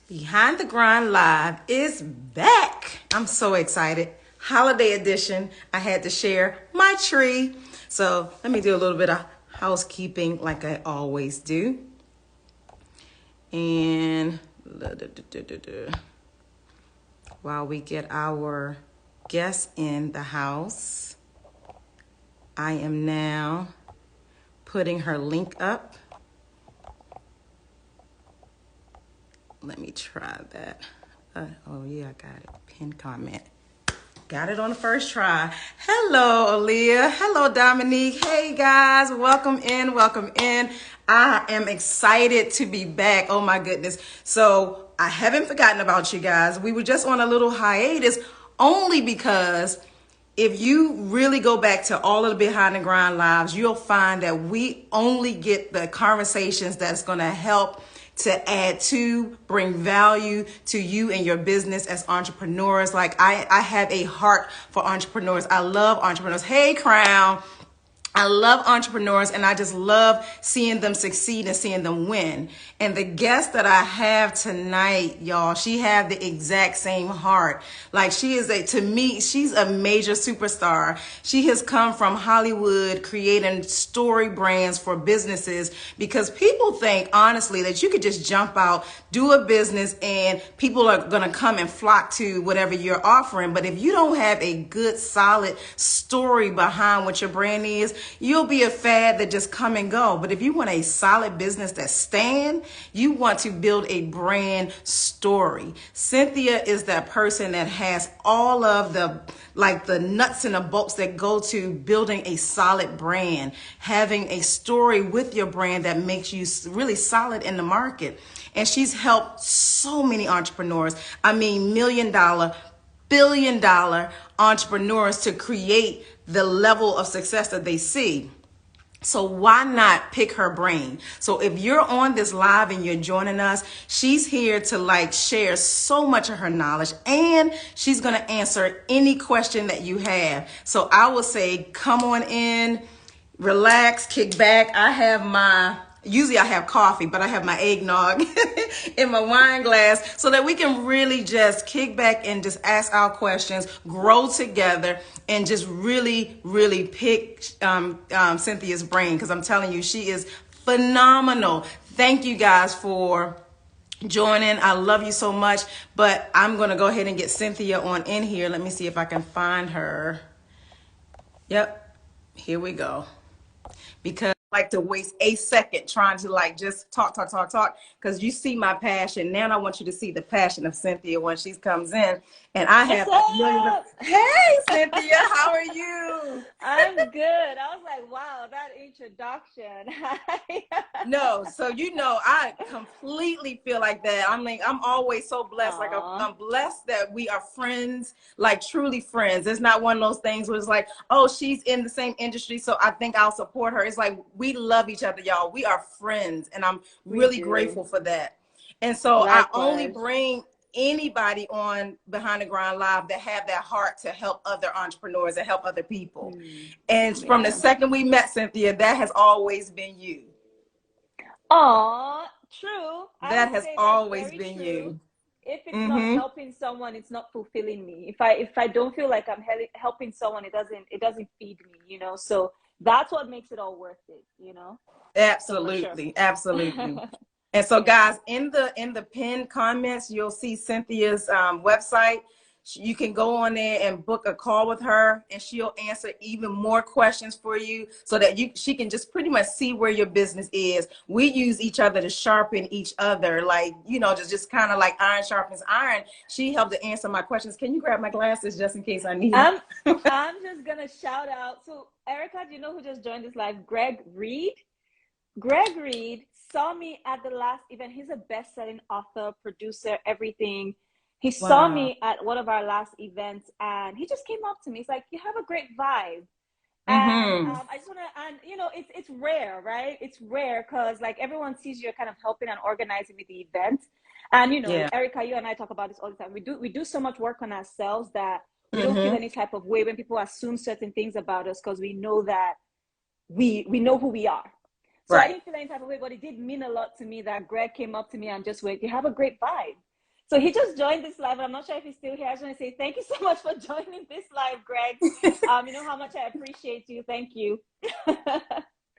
Behind the Grind Live is back. I'm so excited. Holiday edition. I had to share my tree. So let me do a little bit of housekeeping like I always do. And while we get our guests in the house, I am now putting her link up. Let me try that. Oh yeah, I got it. Pin comment. Got it on the first try. Hello, Aaliyah. Hello, Dominique. Hey, guys. Welcome in. Welcome in. I am excited to be back. Oh, my goodness. So I haven't forgotten about you guys. We were just on a little hiatus only because if you really go back to all of the Behind the Grind lives, you'll find that we only get the conversations that's going to help to add to, bring value to you and your business as entrepreneurs. Like I have a heart for entrepreneurs. I love entrepreneurs. Hey, Crown. I love entrepreneurs and I just love seeing them succeed and seeing them win. And the guest that I have tonight, y'all, she have the exact same heart. Like to me, she's a major superstar. She has come from Hollywood creating story brands for businesses because people think honestly that you could just jump out, do a business and people are going to come and flock to whatever you're offering. But if you don't have a good, solid story behind what your brand is, you'll be a fad that just come and go. But if you want a solid business that stand, you want to build a brand story. Cynthia is that person that has all of the nuts and the bolts that go to building a solid brand, having a story with your brand that makes you really solid in the market. And she's helped so many entrepreneurs. I mean, $1 million, $1 billion entrepreneurs to create the level of success that they see. So why not pick her brain? So if you're on this live and you're joining us, she's here to share so much of her knowledge and she's going to answer any question that you have. So I will say, come on in, relax, kick back. Usually I have coffee, but I have my eggnog in my wine glass so that we can really just kick back and just ask our questions, grow together, and just really, really pick Cynthia's brain because I'm telling you, she is phenomenal. Thank you guys for joining. I love you so much, but I'm going to go ahead and get Cynthia on in here. Let me see if I can find her. Yep, here we go. Because I like to waste a second trying to just talk because you see my passion. Now I want you to see the passion of Cynthia when she comes in. And I have Hey, Cynthia, how are you? I'm good. I was like, wow, that introduction. No, so I completely feel like that. I'm always so blessed. I'm blessed that we are friends, truly friends. It's not one of those things where it's like, oh, she's in the same industry, so I think I'll support her. It's like we love each other, y'all. We are friends, and I'm really grateful for that. And so likewise. I only bring anybody on Behind the Grind Live that have that heart to help other entrepreneurs and help other people. And from the second we met, Cynthia, that has always been you. Oh, true. That has always been you. If it's not helping someone, it's not fulfilling me. If I don't feel like I'm helping someone, it doesn't feed me, So that's what makes it all worth it, Absolutely, sure. Absolutely. And so, guys, in the pinned comments, you'll see Cynthia's website. You can go on there and book a call with her, and she'll answer even more questions for you so that she can just pretty much see where your business is. We use each other to sharpen each other, just kind of like iron sharpens iron. She helped to answer my questions. Can you grab my glasses just in case I need them? I'm just going to shout out. So, Erica, do you know who just joined this live? Greg Reed. Greg Reed saw me at the last event. He's a best-selling author, producer, everything. He saw me at one of our last events, and he just came up to me. He's like, "You have a great vibe." And I just want to, and it's rare, right? It's rare because everyone sees you're kind of helping and organizing with the event. And Erica, you and I talk about this all the time. We do so much work on ourselves that we don't feel any type of way when people assume certain things about us because we know that we know who we are. So I didn't feel any type of way, but it did mean a lot to me that Greg came up to me and just went, "You have a great vibe." So he just joined this live. I'm not sure if he's still here. I just want to say thank you so much for joining this live, Greg. You know how much I appreciate you. Thank you.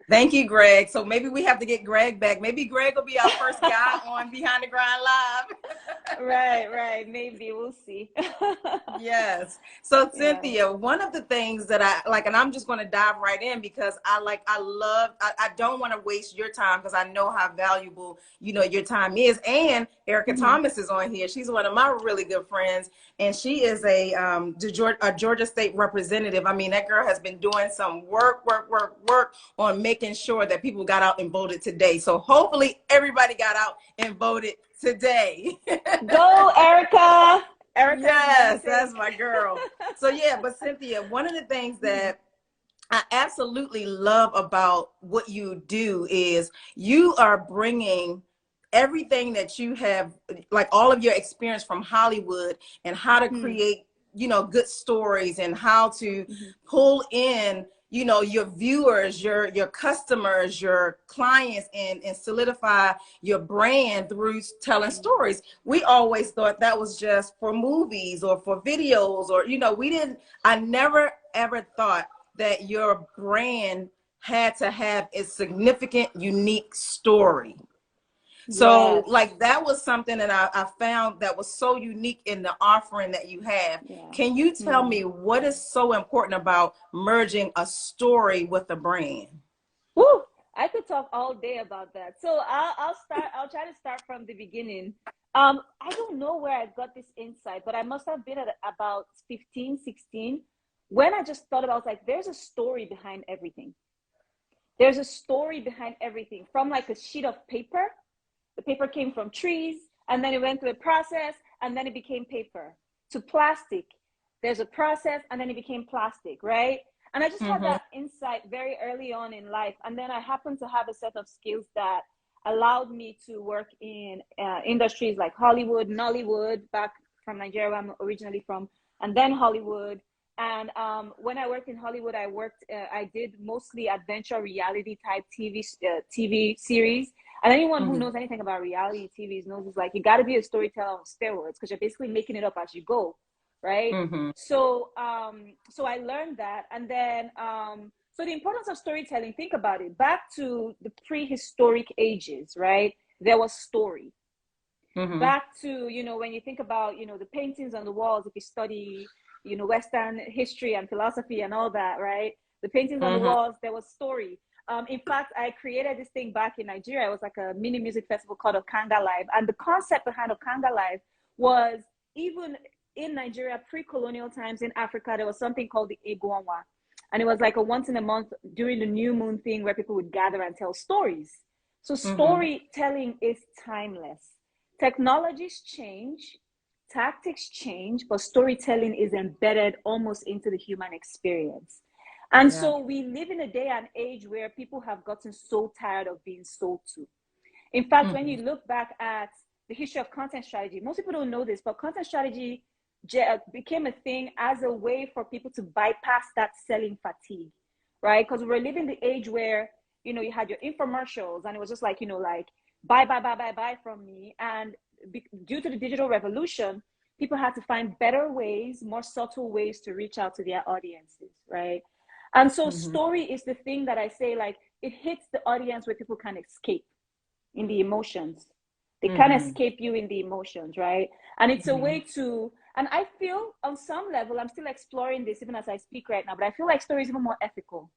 Thank you, Greg. So maybe we have to get Greg back. Maybe Greg will be our first guy on Behind the Grind Live. Right. Maybe we'll see. Yes. So Yeah. Cynthia, one of the things that I like, and I'm just going to dive right in because I don't want to waste your time because I know how valuable, your time is. And Erica Thomas is on here. She's one of my really good friends, and she is a Georgia State representative. I mean, that girl has been doing some work on making sure that people got out and voted today. So hopefully everybody got out and voted today. Go, Erica. Yes, that's my girl. So yeah, but Cynthia, one of the things that I absolutely love about what you do is you are bringing everything that you have, like all of your experience from Hollywood and how to create, good stories and how to pull in, your viewers, your customers, your clients, and solidify your brand through telling stories. We always thought that was just for movies or for videos, or, I never ever thought that your brand had to have a significant, unique story. So like that was something that I found that was so unique in the offering that you have. Can you tell me what is so important about merging a story with a brand? Woo! I could talk all day about that. So I'll try to start from the beginning. I don't know where I got this insight, but I must have been at about 15, 16 when I just thought about, like, there's a story behind everything. There's a story behind everything, from like a sheet of paper. The paper came from trees, and then it went through a process, and then it became paper. To plastic, there's a process, and then it became plastic, right? And I just had that insight very early on in life. And then I happened to have a set of skills that allowed me to work in industries like Hollywood, Nollywood, back from Nigeria, where I'm originally from, and then Hollywood. And when I worked in Hollywood, I did mostly adventure reality type TV series. And anyone who knows anything about reality TVs knows it's like, you got to be a storyteller on steroids because you're basically making it up as you go, right? So I learned that. And then, so the importance of storytelling, think about it. Back to the prehistoric ages, right? There was story. Back to, when you think about, the paintings on the walls, if you study, Western history and philosophy and all that, right? The paintings on the walls, there was story. In fact, I created this thing back in Nigeria. It was like a mini music festival called Okanga Live. And the concept behind Okanga Live was, even in Nigeria, pre-colonial times in Africa, there was something called the Egwanwa. And it was like a once in a month during the new moon thing where people would gather and tell stories. So storytelling is timeless. Technologies change, tactics change, but storytelling is embedded almost into the human experience. And so we live in a day and age where people have gotten so tired of being sold to. In fact, when you look back at the history of content strategy, most people don't know this, but content strategy became a thing as a way for people to bypass that selling fatigue, right? Because we're living the age where, you had your infomercials and it was just like, like, buy from me. And due to the digital revolution, people had to find better ways, more subtle ways to reach out to their audiences, right? And so story is the thing that I say, like, it hits the audience where people can escape in the emotions. They can escape you in the emotions, right? And it's a way to, and I feel on some level, I'm still exploring this even as I speak right now, but I feel like story is even more ethical.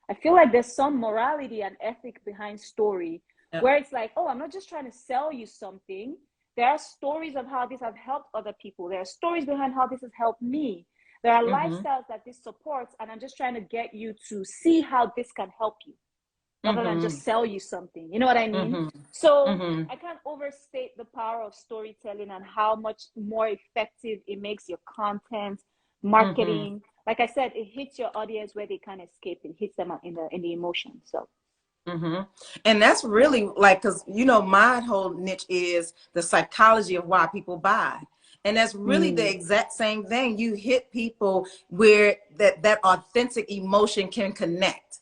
I feel like there's some morality and ethic behind story where it's like, oh, I'm not just trying to sell you something. There are stories of how this has helped other people. There are stories behind how this has helped me. There are lifestyles that this supports, and I'm just trying to get you to see how this can help you rather than just sell you something. You know what I mean? So I can't overstate the power of storytelling and how much more effective it makes your content, marketing. Like I said, it hits your audience where they can't escape. It hits them in the emotion. So. And that's really like, because, my whole niche is the psychology of why people buy. And that's really the exact same thing. You hit people where that authentic emotion can connect.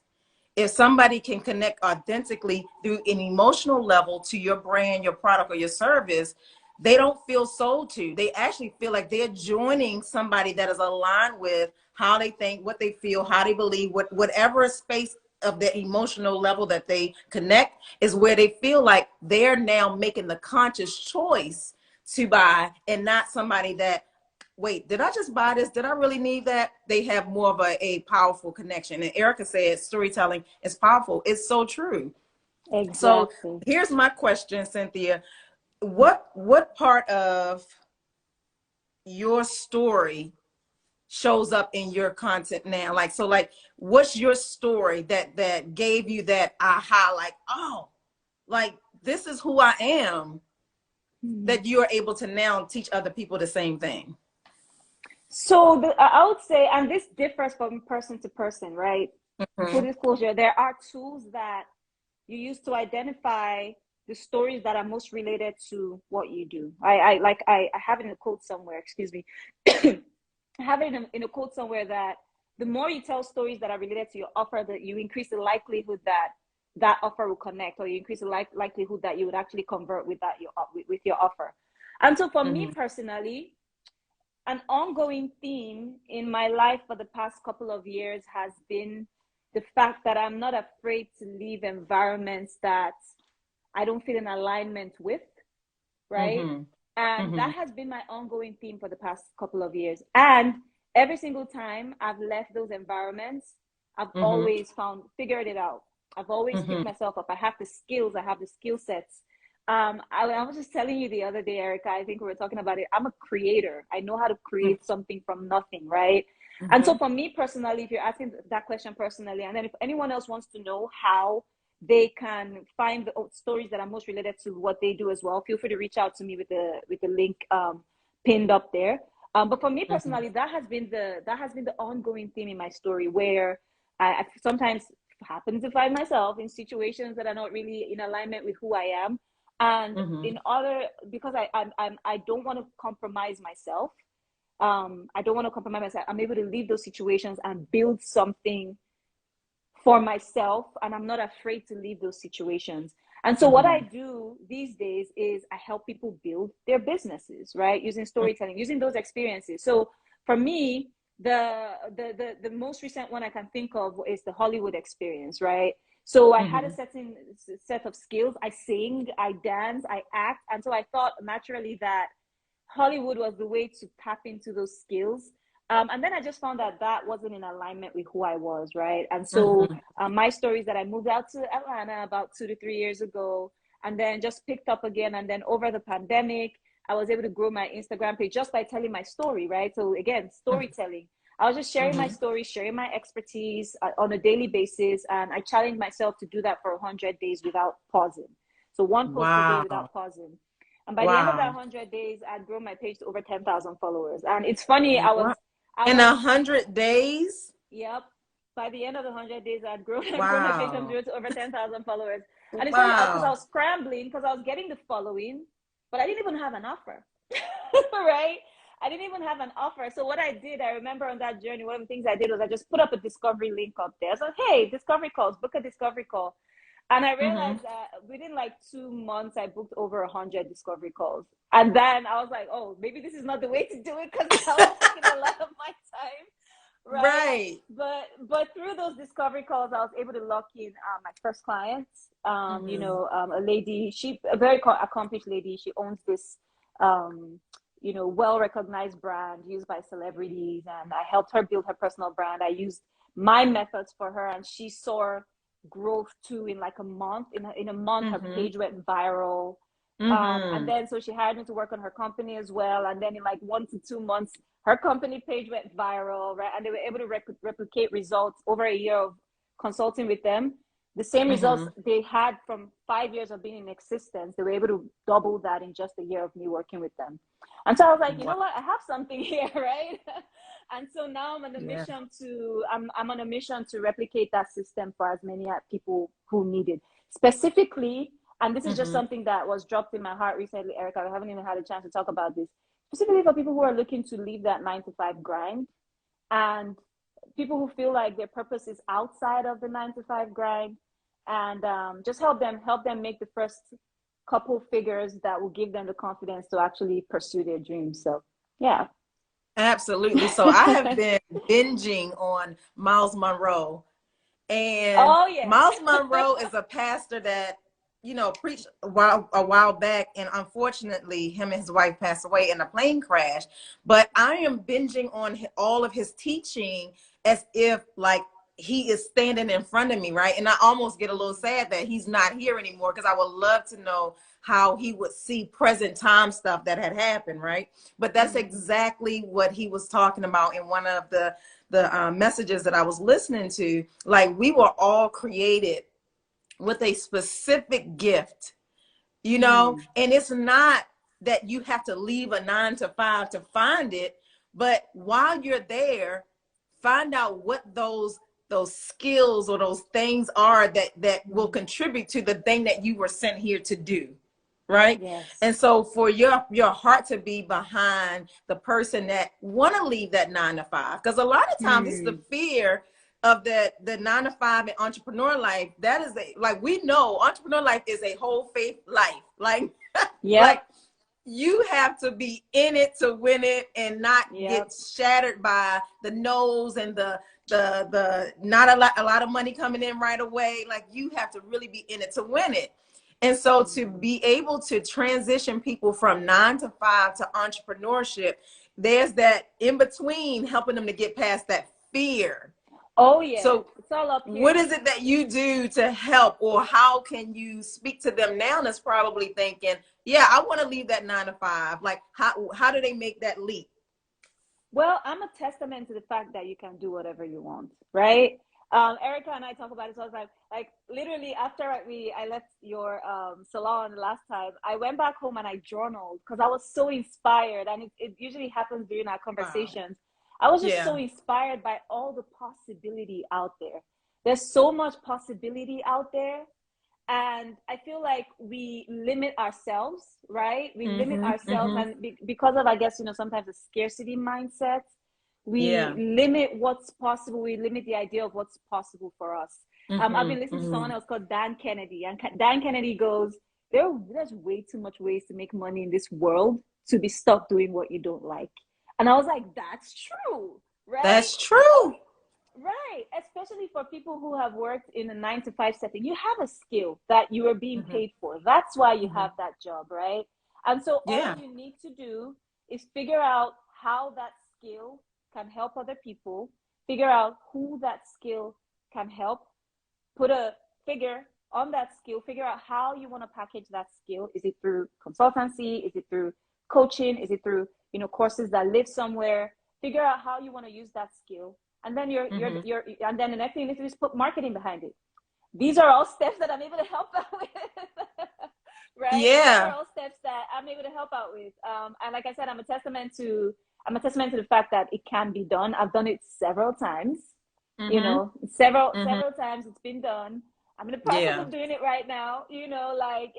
If somebody can connect authentically through an emotional level to your brand, your product, or your service, they don't feel sold to. They actually feel like they're joining somebody that is aligned with how they think, what they feel, how they believe, whatever space of the emotional level that they connect is where they feel like they're now making the conscious choice to buy, and not somebody that, wait, did I just buy this? Did I really need that? They have more of a powerful connection. And Erica said storytelling is powerful. It's so true. So Exactly. here's my question, Cynthia. What part of your story shows up in your content now? Like, so like, what's your story that gave you that aha, like, oh, like this is who I am, that you're able to now teach other people the same thing? So I would say, and this differs from person to person, right? Full Mm-hmm. disclosure, there are tools that you use to identify the stories that are most related to what you do. I have it in a quote somewhere, excuse me. I have it in a quote somewhere that the more you tell stories that are related to your offer, that you increase the likelihood that that offer will connect, or you increase the likelihood that you would actually convert with with your offer. And so for me Mm-hmm. personally, an ongoing theme in my life for the past couple of years has been the fact that I'm not afraid to leave environments that I don't feel in alignment with, right? Mm-hmm. And Mm-hmm. that has been my ongoing theme for the past couple of years. And every single time I've left those environments, I've Mm-hmm. always figured it out. I've always picked Mm-hmm. myself up. I have the skills, I have the skill sets. I was just telling you the other day, Erica, I think we were talking about it. I'm a creator. I know how to create something from nothing, right? And so Mm-hmm. for me personally, if you're asking that question personally, and then if anyone else wants to know how they can find the stories that are most related to what they do as well, feel free to reach out to me with the link pinned up there. But for me Mm-hmm. personally, that has been the ongoing theme in my story, where I sometimes happen to find myself in situations that are not really in alignment with who I am, and Mm-hmm. in other, because I don't want to compromise myself. I don't want to compromise myself. I'm able to leave those situations and build something for myself, and I'm not afraid to leave those situations. And so what I Mm-hmm. do these days is I help people build their businesses, right? Using storytelling, using those experiences. So for me, the most recent one I can think of is the Hollywood experience, right? So I had a Mm-hmm. certain set of skills. I sing, I dance, I act. And so I thought naturally that Hollywood was the way to tap into those skills. And then I just found that that wasn't in alignment with who I was, right? And so Mm-hmm. my story is that I moved out to Atlanta about 2 to 3 years ago, and then just picked up again. And then over the pandemic, I was able to grow my Instagram page just by telling my story, right? So again, storytelling. I was just sharing my Mm-hmm. story, sharing my expertise on a daily basis, and I challenged myself to do that for 100 days without pausing. So one post a day Wow. without pausing. And by the end of that Wow. 100 days, I'd grown my page to over 10,000 followers. And it's funny, What? I In was, 100 days? yep. By the end of the 100 days, I'd grown my page from Wow. zero to over 10,000 followers. And it's funny because I Wow. was scrambling, because I was getting the following, but I didn't even have an offer, right? I didn't even have an offer. So what I did, I remember on that journey, one of the things I did was I just put up a discovery link up there. So, hey, discovery calls, book a discovery call. And I Mm-hmm. realized that within like 2 months, I booked over 100 discovery calls. And then I was like, oh, maybe this is not the way to do it, because that was taking a lot of my time, right? Right. But through those discovery calls, I was able to lock in my first clients. Mm-hmm. A lady, a very accomplished lady. She owns this, um, well recognized brand used by celebrities, and I helped her build her personal brand. I used my methods for her, and she saw growth too in like a month. In a month, her Mm-hmm. page went viral. And Mm-hmm. then so she hired me to work on her company as well. And then in like 1 to 2 months, her company page went viral, right? And they were able to replicate results over a year of consulting with them. The same results Mm-hmm. they had from 5 years of being in existence, they were able to double that in just a year of me working with them. And so I was like, you Wow. know what? I have something here, right? And so now Yeah. I'm on a mission to replicate that system for as many people who need it. Specifically, and this is just Mm-hmm. something that was dropped in my heart recently, Erica. I haven't even had a chance to talk about this. Specifically for people who are looking to leave that 9 to 5 grind, and people who feel like their purpose is outside of the 9 to 5 grind, and just help them make the first couple figures that will give them the confidence to actually pursue their dreams. So yeah. Absolutely. So I have been binging on Miles Monroe. And Oh yeah. Miles Monroe is a pastor that, you know, preached a while back, and unfortunately him and his wife passed away in a plane crash. But I am binging on all of his teaching as if like he is standing in front of me, right? And I almost get a little sad that he's not here anymore, because I would love to know how he would see present time stuff that had happened, right? But that's exactly what he was talking about in one of the messages that I was listening to. Like, we were all created with a specific gift, you know, and it's not that you have to leave a 9 to 5 to find it, but while you're there, find out what those skills or those things are that will contribute to the thing that you were sent here to do. Right. Yes. And so for your heart to be behind the person that want to leave that 9 to 5, because a lot of times it's the fear of the 9 to 5 and entrepreneur life. That is like, we know entrepreneur life is a whole faith life. Like, like you have to be in it to win it, and not get shattered by the no's and the not a lot of money coming in right away. Like, you have to really be in it to win it. And so to be able to transition people from 9 to 5 to entrepreneurship, there's that in between, helping them to get past that fear. Oh yeah. So it's all up here. What is it that you do to help, or how can you speak to them now that's probably thinking, yeah, I want to leave that 9 to 5. Like, how do they make that leap? Well, I'm a testament to the fact that you can do whatever you want, right? Erica and I talk about it. So I was like literally after I left your salon last time, I went back home and I journaled, because I was so inspired, and it usually happens during our conversations. Wow. I was just so inspired by all the possibility out there. There's so much possibility out there. And I feel like we limit ourselves, right? We limit ourselves, and because of, I guess, you know, sometimes a scarcity mindset, we limit what's possible. We limit the idea of what's possible for us. I've been listening to someone else called Dan Kennedy, and Dan Kennedy goes, there's way too much ways to make money in this world to be stuck doing what you don't like. And I was like, that's true, right? That's true. Right. Especially for people who have worked in a 9 to 5 setting. You have a skill that you are being paid for. That's why you have that job, right? And so all you need to do is figure out how that skill can help other people, figure out who that skill can help, put a figure on that skill, figure out how you want to package that skill. Is it through consultancy? Is it through coaching? Is it through, you know, courses that live somewhere? Figure out how you want to use that skill. And then and then the next thing you need to do is put marketing behind it. These are all steps that I'm able to help out with. Right? Yeah. These are all steps that I'm able to help out with. And like I said, I'm a testament to the fact that it can be done. I've done it several times. You know, several times it's been done. I'm in the process of doing it right now. You know, like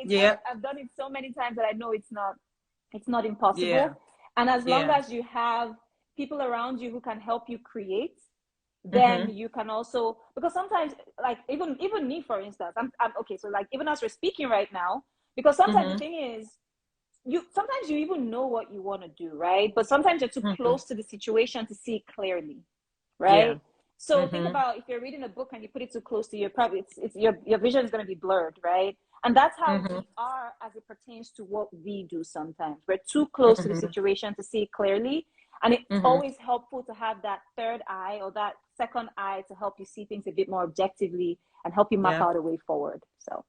I've done it so many times that I know it's not impossible. Yeah. And as long as you have people around you who can help you create, then you can also, because sometimes, like even me, for instance, I'm okay. So like, even as we're speaking right now, because sometimes the thing is, sometimes you even know what you want to do, right? But sometimes you're too close to the situation to see it clearly, right? Yeah. So think about, if you're reading a book and you put it too close to you, probably your vision is going to be blurred, right? And that's how we are as it pertains to what we do. Sometimes we're too close to the situation to see it clearly. And it's always helpful to have that third eye or that second eye to help you see things a bit more objectively and help you map out a way forward. So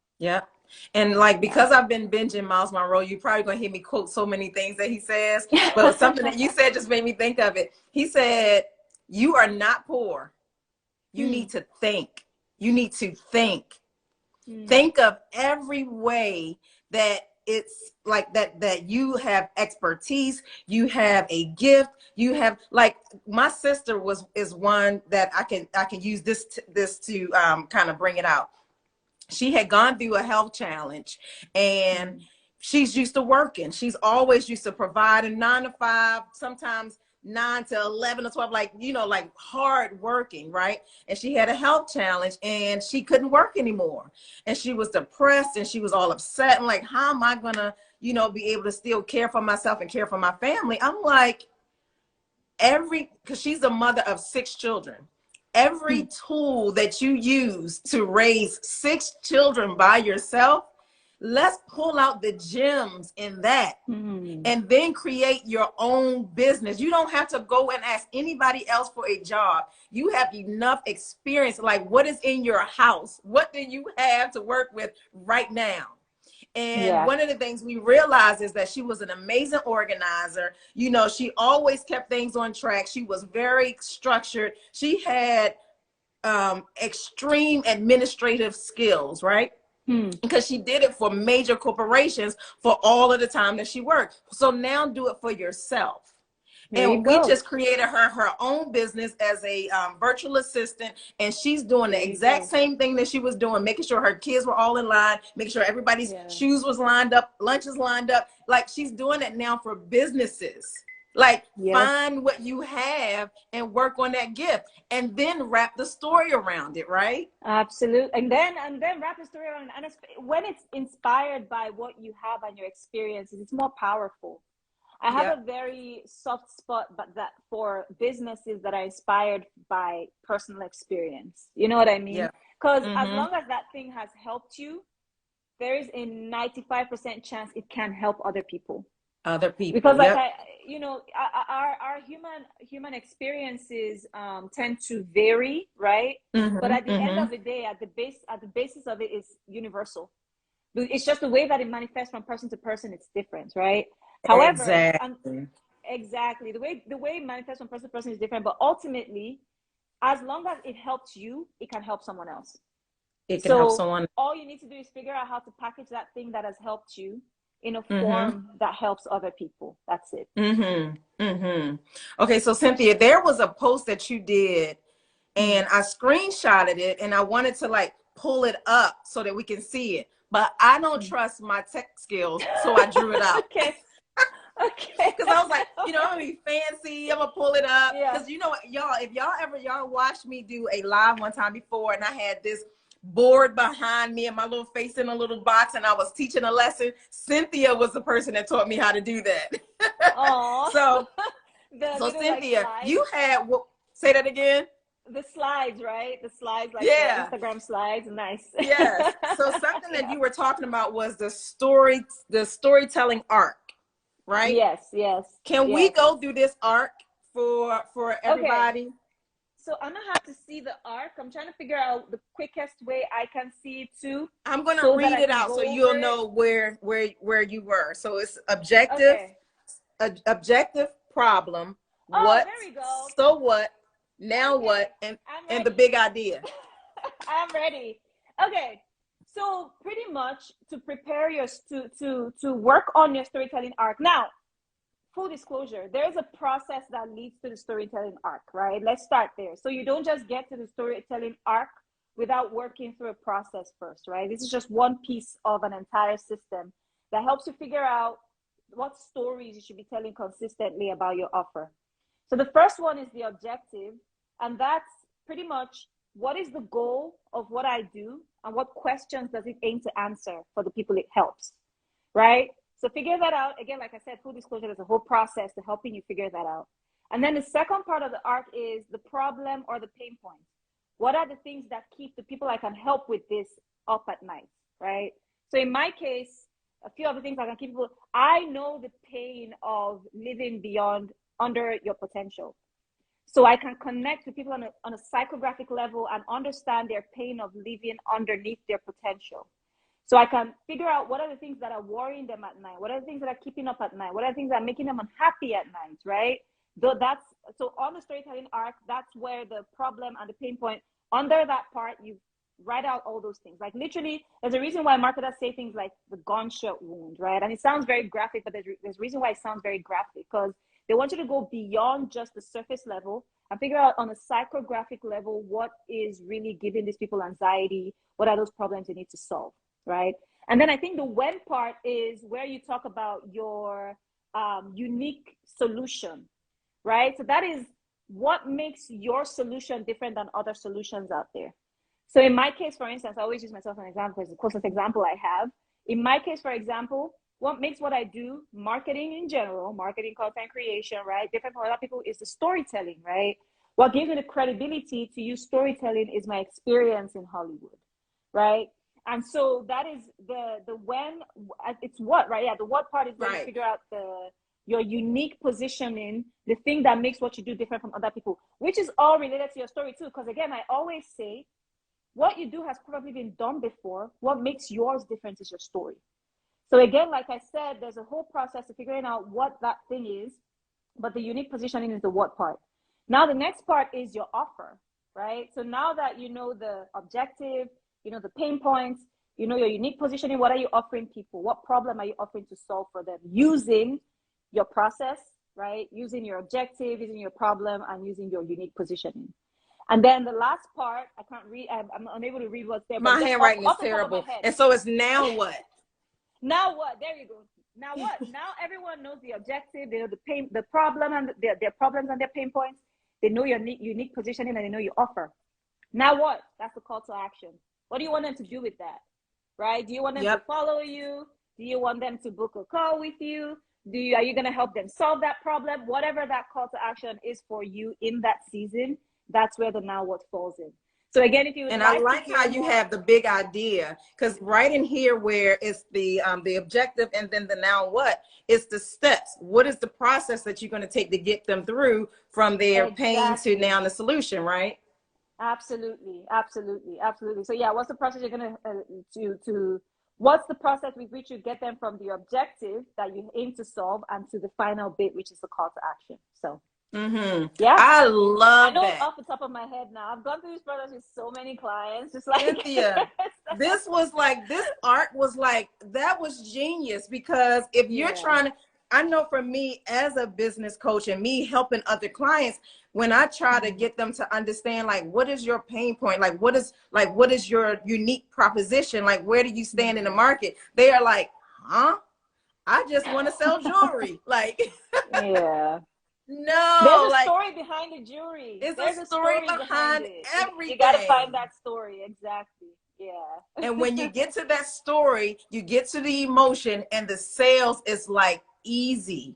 and like, because I've been binging Miles Monroe, you're probably gonna hear me quote so many things that he says, but something that you said just made me think of it. He said, you are not poor. You need to think. You need to think. Think of every way that it's like that you have expertise, you have a gift, you have, like, my sister is one that I can use this to kind of bring it out. She had gone through a health challenge, and she's used to working. She's always used to provide a 9 to 5, sometimes 9 to 11 or 12, like, you know, like hard working, right? And she had a health challenge and she couldn't work anymore. And she was depressed and she was all upset and like, how am I gonna, you know, be able to still care for myself and care for my family? I'm like, because she's a mother of 6 children. Every tool that you use to raise 6 children by yourself, let's pull out the gems in that and then create your own business. You don't have to go and ask anybody else for a job. You have enough experience. Like, what is in your house? What do you have to work with right now? And one of the things we realized is that she was an amazing organizer. You know, she always kept things on track. She was very structured. She had extreme administrative skills, right? Because she did it for major corporations for all of the time that she worked. So now do it for yourself. And we just created her own business as a virtual assistant, and she's doing the exact same thing that she was doing, making sure her kids were all in line, making sure everybody's shoes was lined up, lunches lined up. Like, she's doing it now for businesses. Like, find what you have and work on that gift, and then wrap the story around it, right? Absolutely. And then wrap the story around it. And when it's inspired by what you have and your experiences, it's more powerful. I have a very soft spot, but that for businesses that are inspired by personal experience. You know what I mean? Because as long as that thing has helped you, there is a 95% chance it can help other people. Because like you know, our human experiences tend to vary, right? But at the end of the day, at the basis of it is universal. It's just the way that it manifests from person to person. It's different, right? However, exactly the way it manifests from person to person is different. But ultimately, as long as it helps you, it can help someone else. It can help someone. All you need to do is figure out how to package that thing that has helped you in a form that helps other people. That's it. Okay, so Cynthia, there was a post that you did, and I screenshotted it, and I wanted to like pull it up so that we can see it, but I don't trust my tech skills, so I drew it out. Okay. Because I was like, you know, I'm gonna be fancy. I'm gonna pull it up. Because you know what, y'all, if y'all watched me do a live one time before, and I had this board behind me and my little face in a little box, and I was teaching a lesson. Cynthia was the person that taught me how to do that. So Cynthia, like, you had say that again. The slides, right? The slides, like the Instagram slides. Nice. Yes. So something that you were talking about was the storytelling arc, right? Yes. Can we go through this arc for everybody? Okay. So I'm gonna have to see the arc. I'm trying to figure out the quickest way I can see it too. I'm gonna read it out so you'll know where you were. So it's objective, objective, problem. What? There we go. So what? Now what? And the big idea. I'm ready. Okay. So pretty much to prepare your to work on your storytelling arc. Now, full disclosure, there's a process that leads to the storytelling arc, right? Let's start there. So you don't just get to the storytelling arc without working through a process first, right? This is just one piece of an entire system that helps you figure out what stories you should be telling consistently about your offer. So the first one is the objective, and that's pretty much what is the goal of what I do and what questions does it aim to answer for the people it helps, right? So figure that out. Again, like I said, full disclosure, there's a whole process to helping you figure that out. And then the second part of the arc is the problem or the pain point. What are the things that keep the people I can help with this up at night, right? So in my case, a few of the things I can keep people, I know the pain of living beyond, under your potential. So I can connect with people on a psychographic level and understand their pain of living underneath their potential. So I can figure out what are the things that are worrying them at night. What are the things that are keeping up at night? What are the things that are making them unhappy at night, right? So on the storytelling arc, that's where the problem and the pain point, under that part, you write out all those things. Like literally, there's a reason why marketers say things like the gunshot wound, right? And it sounds very graphic, but there's a reason why it sounds very graphic, because they want you to go beyond just the surface level and figure out on a psychographic level what is really giving these people anxiety, what are those problems they need to solve, right? And then I think the when part is where you talk about your unique solution, right? So that is what makes your solution different than other solutions out there. So in my case, for instance, I always use myself as an example. It's the closest example I have. In my case, for example, what makes what I do, marketing in general, marketing, content creation, right? Different from other people is the storytelling, right? What gives me the credibility to use storytelling is my experience in Hollywood, right? And so that is the when, it's what, right? Yeah, the what part is when you Right. figure out your unique positioning, the thing that makes what you do different from other people, which is all related to your story too. Because again, I always say, what you do has probably been done before. What makes yours different is your story. So again, like I said, there's a whole process of figuring out what that thing is, but the unique positioning is the what part. Now the next part is your offer, right? So now that you know the objective, you know the pain points, you know your unique positioning, what are you offering people? What problem are you offering to solve for them using your process, right? Using your objective, using your problem, and using your unique positioning. And then the last part, I can't read, I'm unable to read what's there, but My just handwriting is off the top of my terrible. head. And so it's now what? Now what? There you go. Now what? Now everyone knows the objective, they know the pain, the problem, and their problems and their pain points. They know your unique positioning and they know your offer. Now what? That's the call to action. What do you want them to do with that? Right? Do you want them to Yep. follow you? Do you want them to book a call with you? Are you going to help them solve that problem? Whatever that call to action is for you in that season, that's where the now what falls in. So again, if you would And I like to like how hear you more, have the big idea, because right in here where it's the objective and then the now what, it's the steps. What is the process that you're going to take to get them through from their pain to exactly. now the solution, right? Absolutely, absolutely, absolutely. So yeah, what's the process you're gonna to what's the process with which you get them from the objective that you aim to solve and to the final bit, which is the call to action. So yeah, I I love know that. off the top of my head now. I've gone through this process with so many clients, just like Cynthia, this was like, this art was like, that was genius, because if you're yeah. trying to, I know for me as a business coach and me helping other clients, when I try to get them to understand, like, what is your pain point? What is your unique proposition? Like, where do you stand in the market? They are like, huh? I just want to sell jewelry. Like, Yeah. There's no, a like, story behind the jury. it's a There's a story story behind behind it. You got to find everything. that story. Exactly. And Yeah. when you get to that story, you get to the emotion, and the sales is like easy.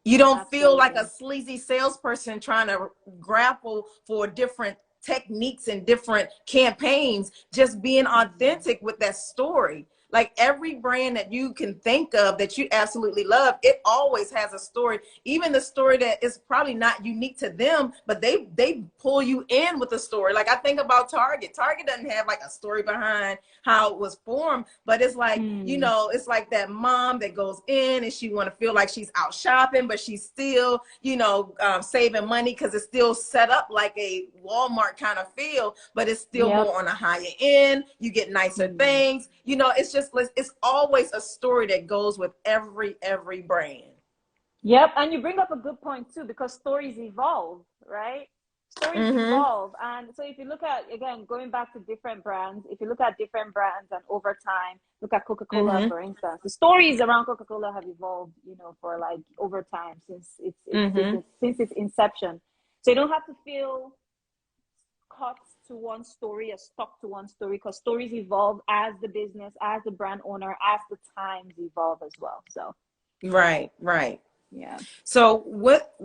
You don't feel like a Absolutely. sleazy salesperson trying to grapple for different techniques and different campaigns, just being authentic with that story. Like every brand that you can think of that you absolutely love, it always has a story. Even the story that is probably not unique to them, but they pull you in with a story. Like I think about Target. Target doesn't have like a story behind how it was formed, but it's like, you Mm. know, it's like that mom that goes in and she want to feel like she's out shopping, but she's still, you know, saving money because it's still set up like a Walmart kind of feel, but it's still Yep. more on a higher end. You get nicer Mm. things. You know, it's always a story that goes with every brand. Yep. And you bring up a good point too, because stories evolve, right? Stories Mm-hmm. evolve. And so if you look at, again, going back to different brands, if you look at different brands and over time, look at Coca-Cola, Mm-hmm. for instance, the stories around Coca-Cola have evolved, you know, for like over time Mm-hmm. since its inception. So you don't have to feel caught to one story or stuck to one story, because stories evolve as the business, as the brand owner, as the times evolve as well. So Right, right. yeah. So what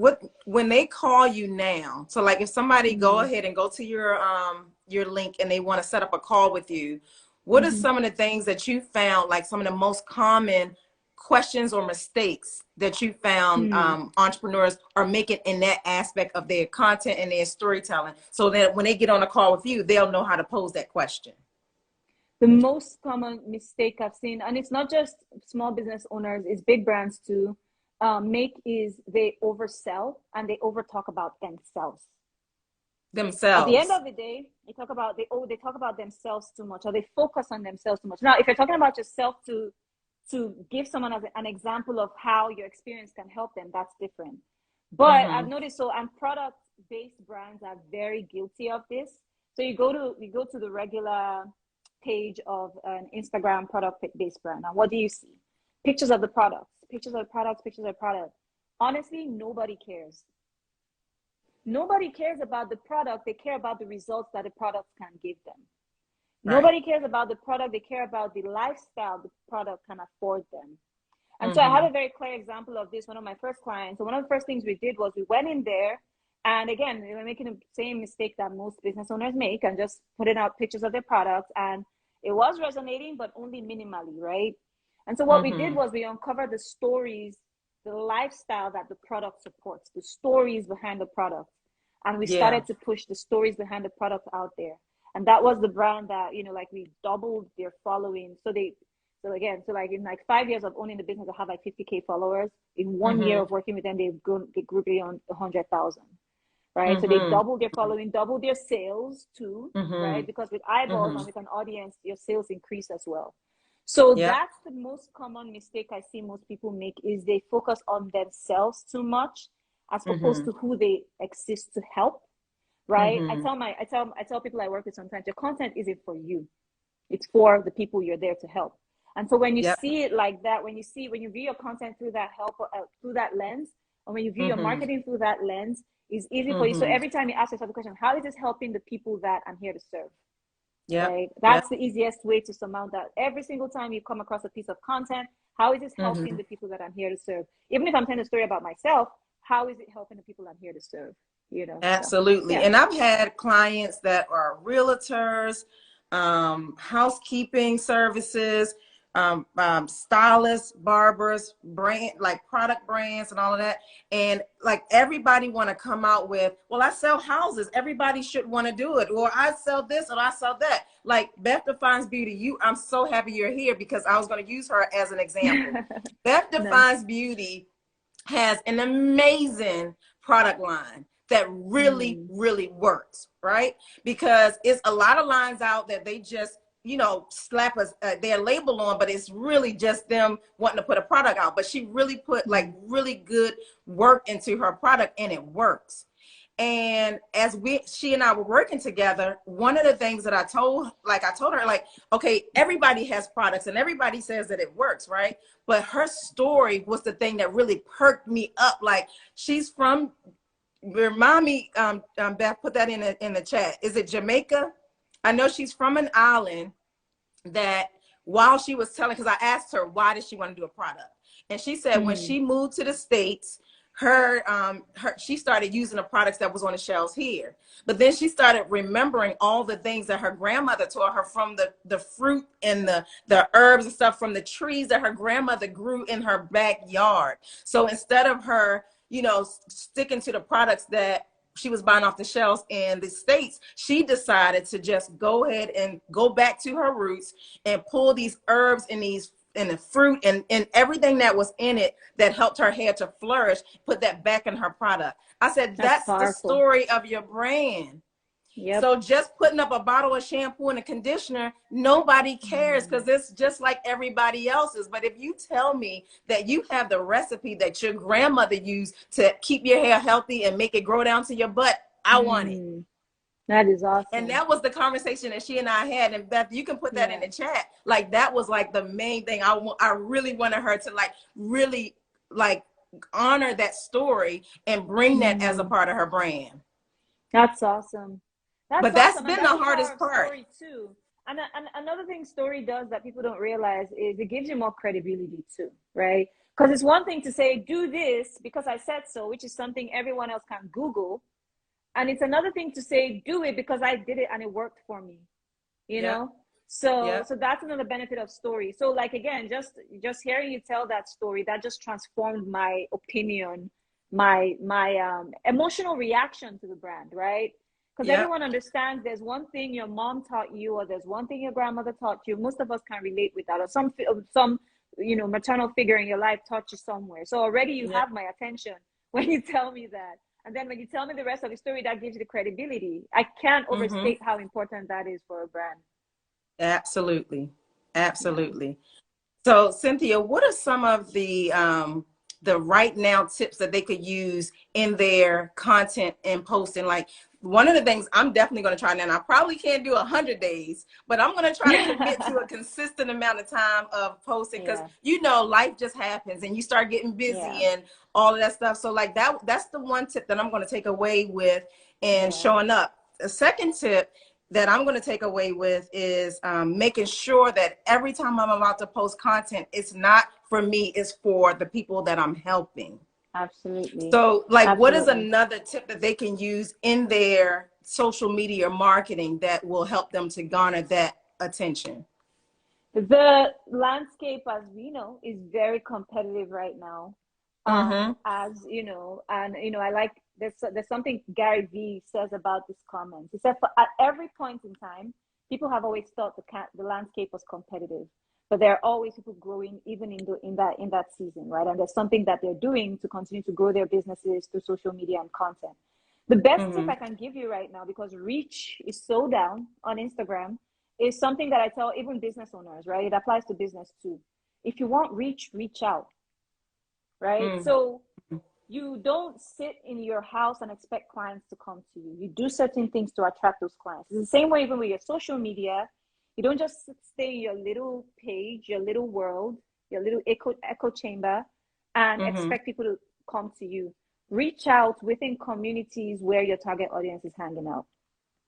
when they call you now, so like if somebody go Mm-hmm. ahead and go to your link and they want to set up a call with you, what are Mm-hmm. some of the things that you found, like some of the most common questions or mistakes that you found Hmm. entrepreneurs are making in that aspect of their content and their storytelling, so that when they get on a call with you, they'll know how to pose that question? The most common mistake I've seen, and it's not just small business owners, it's big brands too, make is they oversell and they over talk about themselves. At the end Themselves. of the day, they talk about themselves too much, or they focus on themselves too much. Now, if you're talking about yourself to give someone as an example of how your experience can help them, that's different. But I've Mm-hmm. noticed, so, and product based brands are very guilty of this. So you go to the regular page of an Instagram product based brand, and what do you see? Pictures of the products, pictures of products, pictures of products. Honestly, nobody cares. Nobody cares about the product. They care about the results that the product can give them. Right. Nobody cares about the product. They care about the lifestyle the product can afford them. And so I have a very clear example of this. One of my first clients. So one of the first things we did was we went in there, and again, we were making the same mistake that most business owners make, and just putting out pictures of their products. And it was resonating, but only minimally, right? And so what we did was we uncovered the stories, the lifestyle that the product supports, the stories behind the product. And we started to push the stories behind the product out there. And that was the brand that, you know, like we doubled their following. So like in like 5 years of owning the business, I have like 50K followers. In 1 year of working with them, they grew beyond 100,000, right? So they doubled their following, doubled their sales too, right? Because with eyeballs and with an audience, your sales increase as well. So that's the most common mistake I see most people make, is they focus on themselves too much as opposed to who they exist to help, right? I tell people I work with sometimes, your content isn't for you. It's for the people you're there to help. And so when you see it like that, when you view your content through that through that lens, or when you view your marketing through that lens, it's easy for you. So every time you ask yourself the question, how is this helping the people that I'm here to serve? Yeah. Right? That's the easiest way to surmount that. Every single time you come across a piece of content, how is this helping the people that I'm here to serve? Even if I'm telling a story about myself, how is it helping the people I'm here to serve? You know? Absolutely. So, And I've had clients that are realtors, housekeeping services, stylists, barbers, brand, like product brands and all of that. And like everybody want to come out with, well, I sell houses. Everybody should want to do it. Or I sell this or I sell that. Like Beth Defines Beauty, I'm so happy you're here because I was going to use her as an example. Beth Defines Beauty has an amazing product line that really, really works, right? Because it's a lot of lines out that they just, you know, slap their label on, but it's really just them wanting to put a product out. But she really put like really good work into her product, and it works. And as she and I were working together, one of the things that I told her, like, okay, everybody has products and everybody says that it works, right? But her story was the thing that really perked me up. Like, she's from, remind me, Beth, put that in the chat. Is it Jamaica? I know she's from an island that, while she was telling, because I asked her, why did she want to do a product? And she said when she moved to the States, she started using the products that was on the shelves here. But then she started remembering all the things that her grandmother taught her, from the fruit and the herbs and stuff from the trees that her grandmother grew in her backyard. So instead of her, you know, sticking to the products that she was buying off the shelves in the States, she decided to just go ahead and go back to her roots and pull these herbs and the fruit and everything that was in it that helped her hair to flourish, put that back in her product. I said, that's the story of your brand. Yep. So just putting up a bottle of shampoo and a conditioner, nobody cares, because it's just like everybody else's. But if you tell me that you have the recipe that your grandmother used to keep your hair healthy and make it grow down to your butt, I want it. That is awesome. And that was the conversation that she and I had. And Beth, you can put that in the chat. Like, that was like the main thing. I really wanted her to like really like honor that story and bring that as a part of her brand. That's awesome. That's been the hardest part. Story too. And another thing story does that people don't realize is it gives you more credibility too, right? Because it's one thing to say, do this because I said so, which is something everyone else can Google. And it's another thing to say, do it because I did it and it worked for me, you know? So that's another benefit of story. So like, again, just hearing you tell that story, that just transformed my opinion, my emotional reaction to the brand, right? Because everyone understands there's one thing your mom taught you, or there's one thing your grandmother taught you. Most of us can relate with that, or some you know, maternal figure in your life taught you somewhere. So already you have my attention when you tell me that. And then when you tell me the rest of the story, that gives you the credibility. I can't overstate how important that is for a brand. Absolutely. Absolutely. So Cynthia, what are some of the right now tips that they could use in their content and posting? Like, one of the things I'm definitely going to try now, and I probably can't do 100 days, but I'm going to try to commit to a consistent amount of time of posting, because, Yeah. you know, life just happens and you start getting busy Yeah. and all of that stuff. So like that's the one tip that I'm going to take away with and Yeah. showing up. The second tip that I'm going to take away with is making sure that every time I'm about to post content, it's not for me, it's for the people that I'm helping. Absolutely. So, like, what is Absolutely. another tip that they can use in their social media marketing that will help them to garner that attention? The landscape, as we know, is very competitive right now. Mm-hmm. As you know, and I like there's something Gary Vee says about this comment. He said, at every point in time, people have always thought the landscape was competitive, but there are always people growing, even in that season, right? And there's something that they're doing to continue to grow their businesses through social media and content. The best tip Mm-hmm. I can give you right now, because reach is so down on Instagram, is something that I tell even business owners, right? It applies to business too. If you want reach, reach out, right? Mm-hmm. So you don't sit in your house and expect clients to come to you. You do certain things to attract those clients. It's the same way even with your social media. You don't just stay in your little page, your little world, your little echo chamber, and Mm-hmm. expect people to come to you. Reach out within communities where your target audience is hanging out,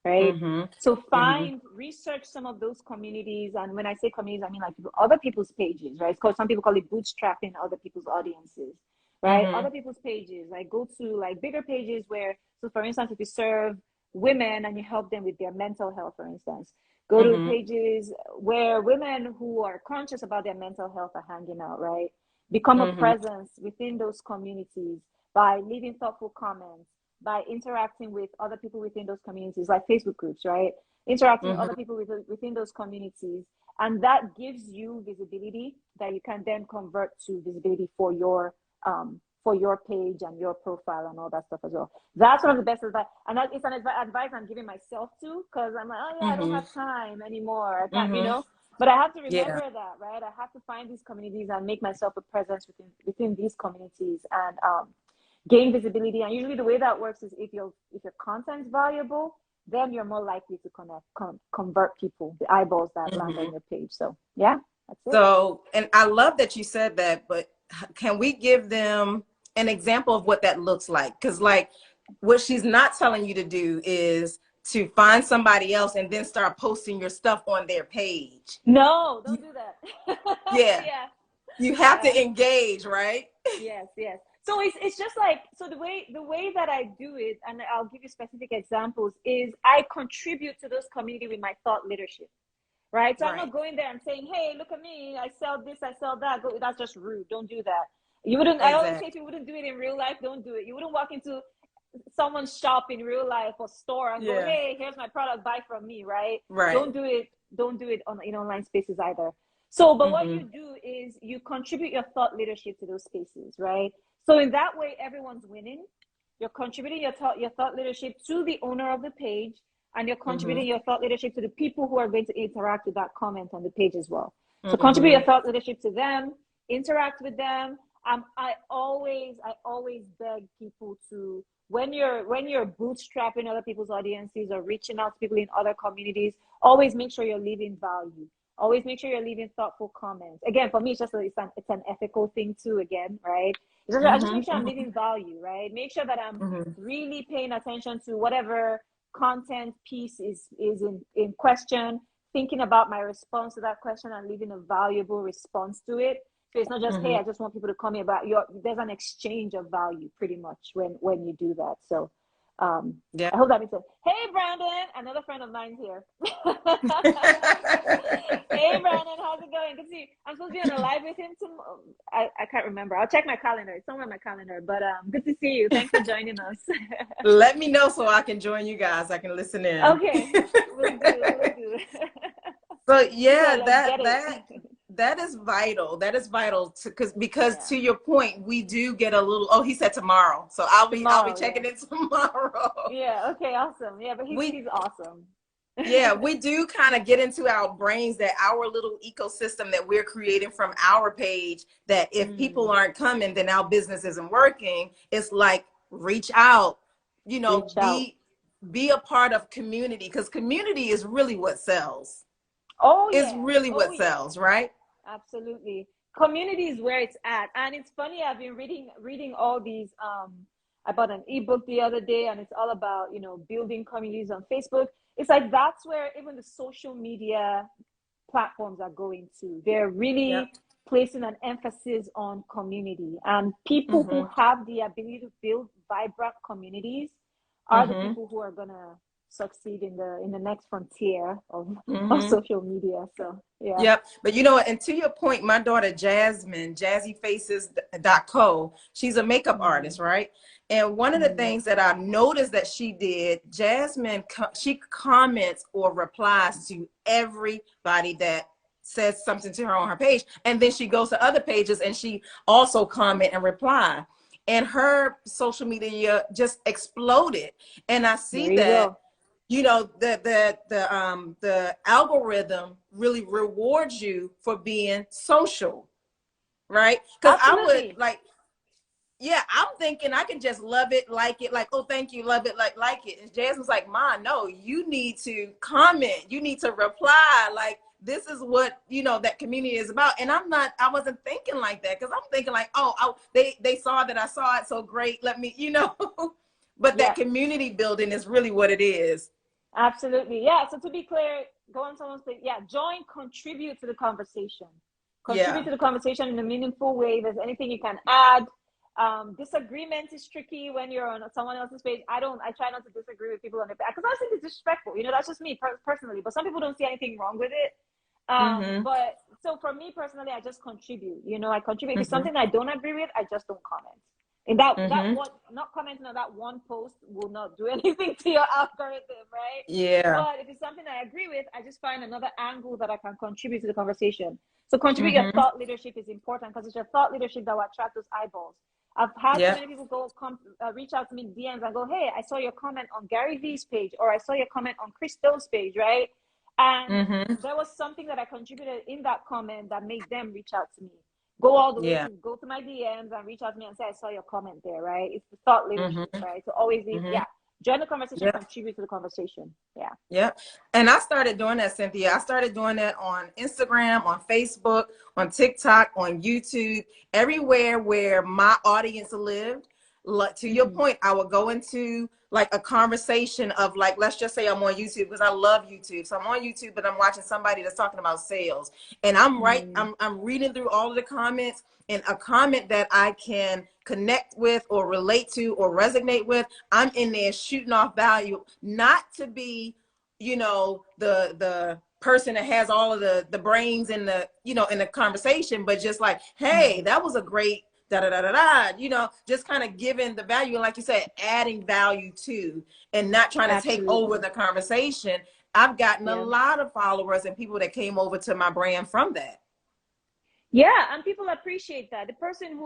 right? Mm-hmm. So Mm-hmm. research some of those communities. And when I say communities, I mean like other people's pages, right? It's called, some people call it bootstrapping other people's audiences, right? Mm-hmm. Other people's pages, like go to like bigger pages where, so for instance, if you serve women and you help them with their mental health, for instance, go to Mm-hmm. pages where women who are conscious about their mental health are hanging out, right? Become a Mm-hmm. presence within those communities by leaving thoughtful comments, by interacting with other people within those communities, like Facebook groups, right? Interacting with other Mm-hmm. people within those communities. And that gives you visibility that you can then convert to visibility for your page and your profile and all that stuff as well. That's one of the best advice. And it's an advice I'm giving myself too, because I'm like, oh yeah, I don't Mm-hmm. have time anymore. I can't, Mm-hmm. But I have to Yeah. remember that, right? I have to find these communities and make myself a presence within these communities, and gain visibility. And usually the way that works is if your content is valuable, then you're more likely to convert people, the eyeballs that land Mm-hmm. on your page. So yeah, that's it. So, and I love that you said that, but can we give them an example of what that looks like? Because, like, what she's not telling you to do is to find somebody else and then start posting your stuff on their page. No, don't do that. Yeah, Yeah, you have yeah. to engage, right? Yes, yes. So it's just like, so the way that I do it, and I'll give you specific examples, is I contribute to those community with my thought leadership, right? So I'm not Right. going there and saying, hey, look at me, I sell this, I sell that. That's just rude. Don't do that. You wouldn't. I always say, Exactly. if you wouldn't do it in real life, don't do it. You wouldn't walk into someone's shop in real life or store and go, Yeah. hey, here's my product, buy from me, right? Right. Don't do it on in online spaces either. So but what Mm-hmm. you do is you contribute your thought leadership to those spaces, right? So in that way, everyone's winning. You're contributing your thought leadership to the owner of the page, and you're Mm-hmm. contributing your thought leadership to the people who are going to interact with that comment on the page as well. So contribute your Mm-hmm. thought leadership to them, interact with them. I always beg people to, when you're bootstrapping other people's audiences or reaching out to people in other communities, always make sure you're leaving value. Always make sure you're leaving thoughtful comments. Again, for me, it's an ethical thing too. Again, right? I just make sure I'm Mm-hmm. leaving value, right? Make sure that I'm Mm-hmm. really paying attention to whatever content piece is in question, thinking about my response to that question and leaving a valuable response to it. So it's not just, hey, Mm-hmm. I just want people to come here, but there's an exchange of value pretty much when you do that. So um, Yeah. I hope that makes sense. Hey, Brandon, another friend of mine's here. Hey, Brandon, how's it going? Good to see you. I'm supposed to be on a live with him tomorrow. I can't remember. I'll check my calendar. It's somewhere in my calendar. But good to see you. Thanks for joining us. Let me know so I can join you guys. I can listen in. Okay, we'll do. We'll do. So He's yeah, like, let's that get it. that that is vital. That is vital to, because Yeah. to your point, we do get a little. Oh, he said tomorrow, so I'll be Tomorrow, yeah. checking in tomorrow. Yeah, okay, awesome. Yeah, but he's We he's awesome. Yeah, we do kind of get into our brains that our little ecosystem that we're creating from our page, that if people Mm, aren't coming, then our business isn't working. It's like reach out, reach out. be. be a part of community, because community is really what sells. Oh It's yeah. really Oh what yeah. sells, right? Absolutely. Community is where it's at. And it's funny, I've been reading all these I bought an ebook the other day, and it's all about, building communities on Facebook. It's like that's where even the social media platforms are going to. They're Yep. really placing an emphasis on community. And people who Mm-hmm. have the ability to build vibrant communities are the Mm-hmm. people who are gonna succeed in the next frontier of Mm-hmm. social media. So yeah. Yep. But you know what? And to your point, my daughter Jasmine, jazzyfaces.co, she's a makeup artist, Mm, right? And one of the mm, things that I noticed that she did, Jasmine, she comments or replies to everybody that says something to her on her page. And then she goes to other pages and she also comment and reply. And her social media just exploded. And I see there you that, go. the algorithm really rewards you for being social, right? Because I would Absolutely. like, yeah, I'm thinking I can just love it, like, oh, thank you, love it, like it. And Jasmine's like, Ma, no, you need to comment, you need to reply, like this is what that community is about. And I wasn't thinking like that, because I'm thinking like, oh, they saw that I saw it, so great, let me. But that Yes. community building is really what it is. Absolutely. Yeah. So to be clear, go on someone's page. Yeah. Join, contribute to the conversation. Contribute Yeah. to the conversation in a meaningful way. If there's anything you can add. Disagreement is tricky when you're on someone else's page. I try not to disagree with people on the page because I think it's disrespectful. That's just me personally. But some people don't see anything wrong with it. Mm-hmm. But so for me personally, I just contribute. I contribute. If it's Mm-hmm. something I don't agree with, I just don't comment. And that Mm-hmm. one, not commenting on that one post will not do anything to your algorithm, right? Yeah. But if it's something I agree with, I just find another angle that I can contribute to the conversation. So contribute your Mm-hmm. thought leadership is important because it's your thought leadership that will attract those eyeballs. I've had so Yeah. many people reach out to me in DMs and go, "Hey, I saw your comment on Gary Vee's page, or I saw your comment on Chris Do's page, right?" And Mm-hmm. there was something that I contributed in that comment that made them reach out to me. Go all the way Yeah. to go to my DMs and reach out to me and say, I saw your comment there, right? It's the thought leadership, Mm-hmm. right? So always, Mm-hmm. yeah, join the conversation, Yeah. contribute to the conversation. Yeah. Yeah. And I started doing that, Cynthia. I started doing that on Instagram, on Facebook, on TikTok, on YouTube, everywhere where my audience lived. To your Mm-hmm. point, I would go into like a conversation of, like, let's just say I'm on YouTube because I love YouTube. So I'm on YouTube, but I'm watching somebody that's talking about sales. And Mm-hmm. I'm reading through all of the comments, and a comment that I can connect with or relate to or resonate with, I'm in there shooting off value, not to be, the person that has all of the brains in the conversation, but just like, hey, Mm-hmm. that was a great da da da da da, just kind of giving the value, and like you said, adding value to, and not trying to take over Absolutely. the conversation. I've gotten a Yeah. lot of followers and people that came over to my brand from that. Yeah. And people appreciate that. The person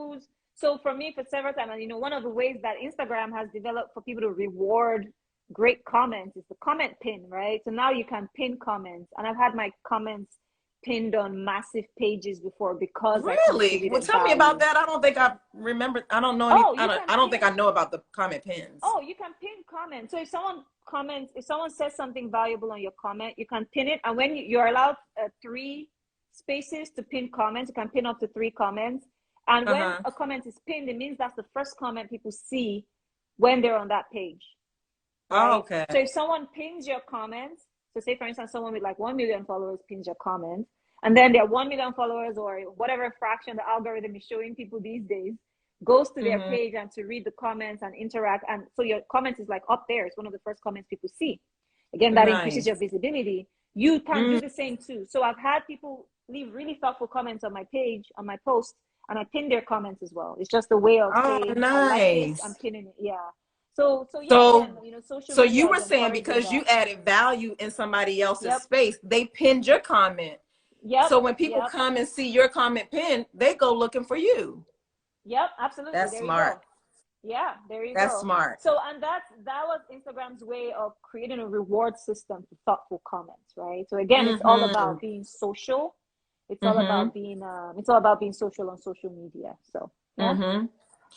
so for me, for several times, and one of the ways that Instagram has developed for people to reward great comments is the comment pin, right? So now you can pin comments. And I've had my comments pinned on massive pages before because I Really? Well, contributed tell me about value. that. I don't think I remember. I don't know any. Oh, you can I don't think pin. I know about the comment pins. Oh, you can pin comments. So if someone says something valuable on your comment, you can pin it. And when you're allowed 3 spaces to pin comments, you can pin up to 3 comments. And when Uh-huh. a comment is pinned, it means that's the first comment people see when they're on that page, Oh, right? okay. So if someone pins your comments, so say for instance, someone with like 1 million followers pins your comment, and then their 1 million followers or whatever fraction the algorithm is showing people these days goes to their Mm-hmm. page and to read the comments and interact. And so your comment is like up there. It's one of the first comments people see. Again, that increases your Nice. visibility. You can do Mm. the same too. So I've had people leave really thoughtful comments on my page, on my post, and I pin their comments as well. It's just a way of Oh, saying, I like this, I'm nice. pinning it. Yeah. So yeah, again, So, social so media you were is saying encouraging because you that. added value in somebody else's Yep. space, they pinned your comment. Yep. So when people Yep. come and see your comment pinned, they go looking for you. Yep. Absolutely. That's There you smart. go. Yeah, there you That's go. smart. So, and that was Instagram's way of creating a reward system for thoughtful comments, right? So again, it's all Mm-hmm. about being social. Mm-hmm. It's all about being social on social media. So yeah. Mm-hmm.